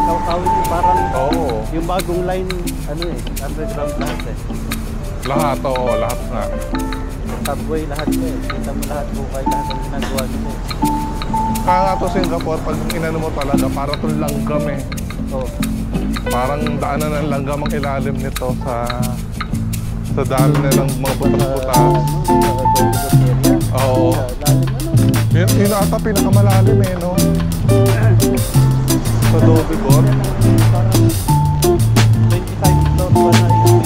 Kawkawin yung parang yung Oo. bagong line, ano eh, underground lahat eh. Lahat, oo, lahat nga. Subway lahat eh. Kita mo lahat, bukay lahat ang ginagawa nila eh. Kaya nga to Singapore, pag inano mo talaga, para itong langgam eh. Oo. Parang daanan ng langgam ang ilalim nito sa dami na ng mga butas-butas. Oo. Yun ata pinakamalalim eh, no? Sa Dobigor. Parang 25 floor pa na yung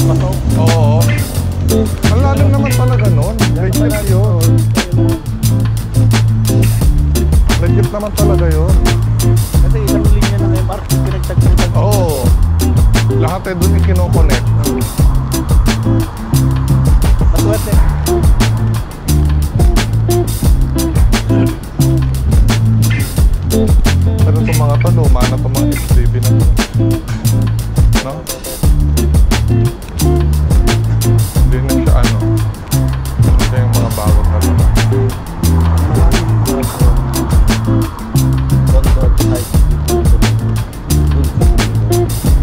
pasok. Oo. Ang lalim naman talaga nun. Legit yun. Legit naman talaga yun. Kasi ilang linya ng MRT pinagtagtagtag. Oo. Lahat eh dun ikino-connect. Maswerte. Pero itong mga to, luma na itong mga XDB na to. No? Hindi na siya ano. Ano siya yung mga bago talaga.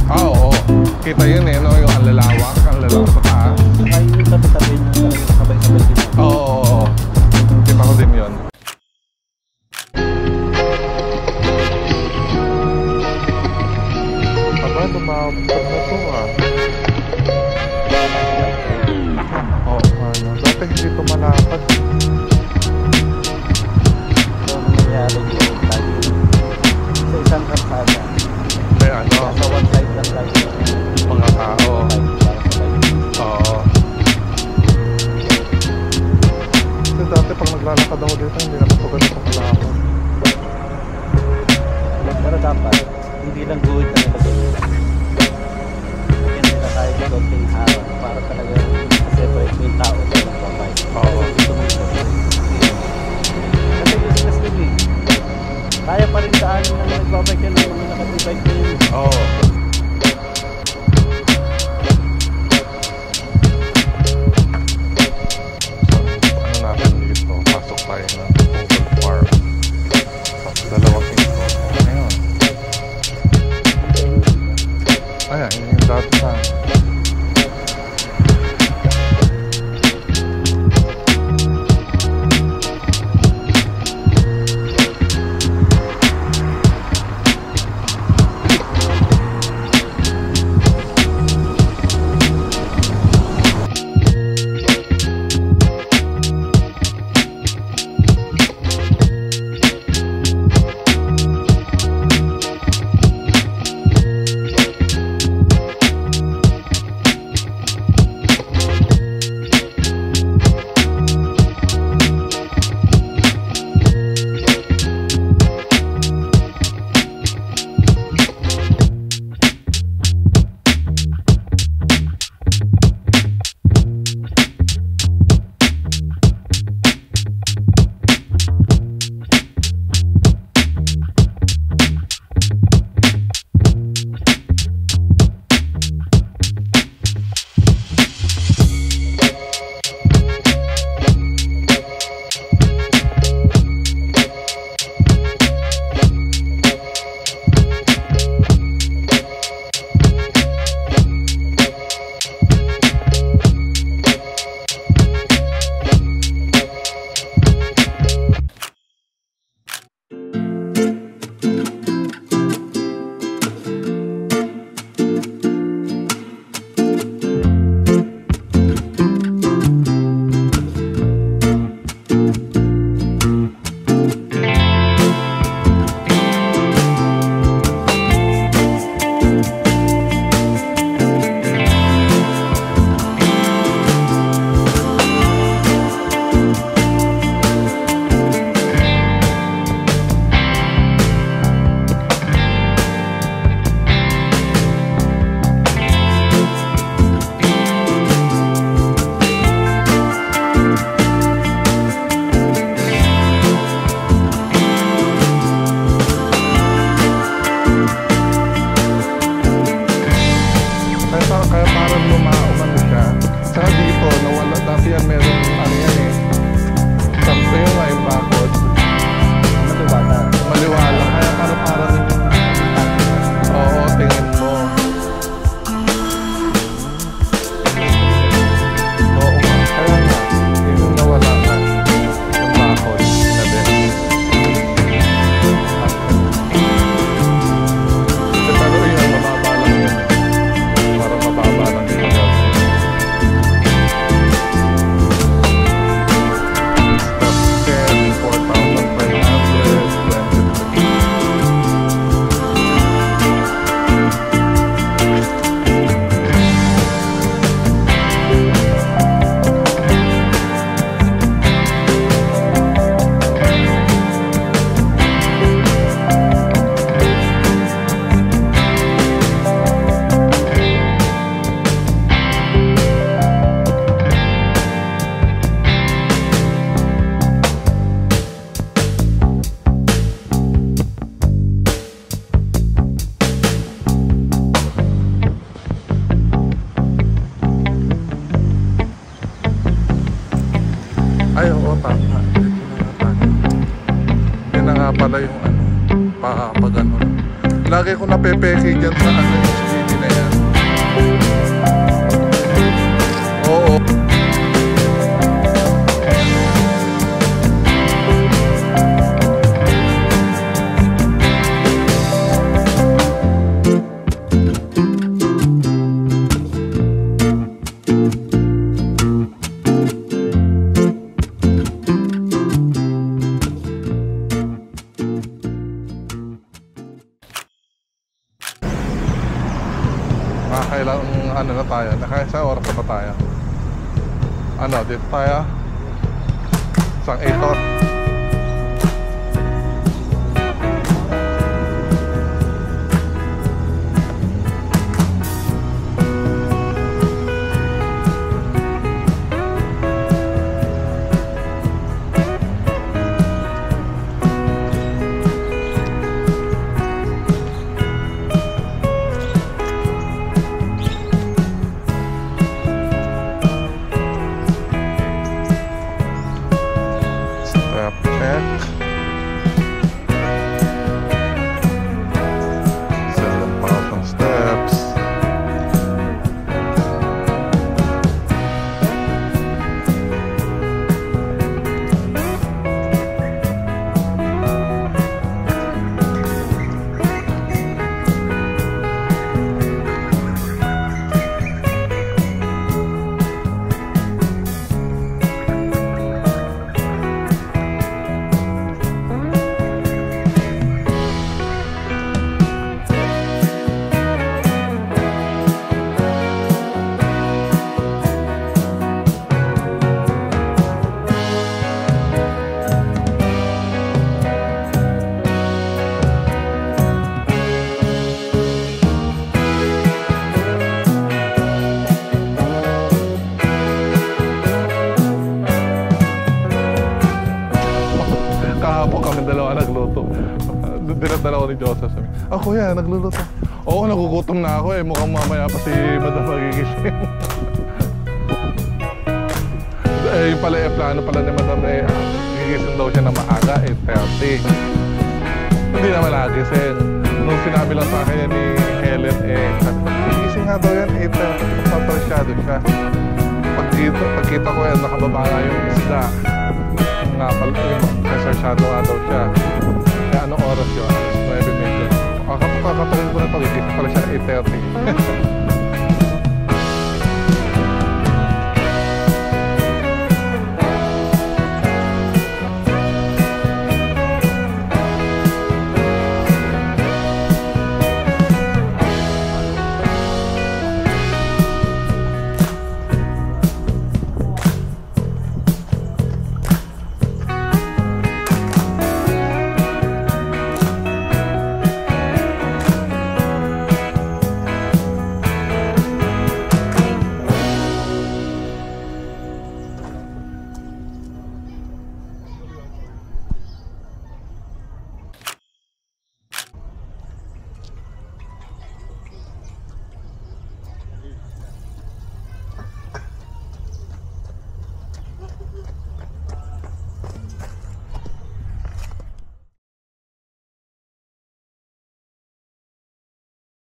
Oo. Kita yun eh, no? Yung ang lalawak sa taas. Saka yung tabi-tabi na talagang sabay-sabay din. Oo. Kita ko din yun. Aba, tumabot na to ah. Oo, ano. Dati hindi ito malakad. So, nangyayari yun lagi. Sa isang kalsada. May ano, Sa one side lang lagi. mga tao. Para sabay. Oo. Kasi dati pag naglalakad ako dito, hindi naman ito ganito kalakad. Pero dapat, hindi lang guhit na nilagay. Lagyan nila tayo ng konting araw para talaga separate mo yung tao sa nagbabay. Oo. Gusto mo yung separate. Kasi business din eh. Kaya pa rin daanin na nagbabay ka ng mga nakatibay ko yun. Oo. Ano natin dito? Pasok tayo ng Google Park. Dalawang intro. Ayun. Ayan, yun yung dati sa pala yung ano, pa ganun. Lagi ko napepeke dyan sa ano yung CD na yan. Oo. Kailang ano na tayo, sa oras na ba tayo? Ano, dito tayo? Isang 8 oras. Dinadala ko ni Joseph. Ah, kuya, nagluluto. Oo, nagugutom na ako eh. Mukhang mamaya pa si Madam magigising. Yung pala plano pala ni Madam gigising daw siya na maaga, 8:30. Hindi naman nagising. Nung sinabi lang sa akin yan ni Helen, gigising nga daw yan, 8:30. Papasyado siya. Pagkita ko yan, nakababa nga yung isla. Nga pala, papasyado nga daw siya. Anong oras yun? 9:30. Kakatawin ko na ito, gigising pala siya 8:30.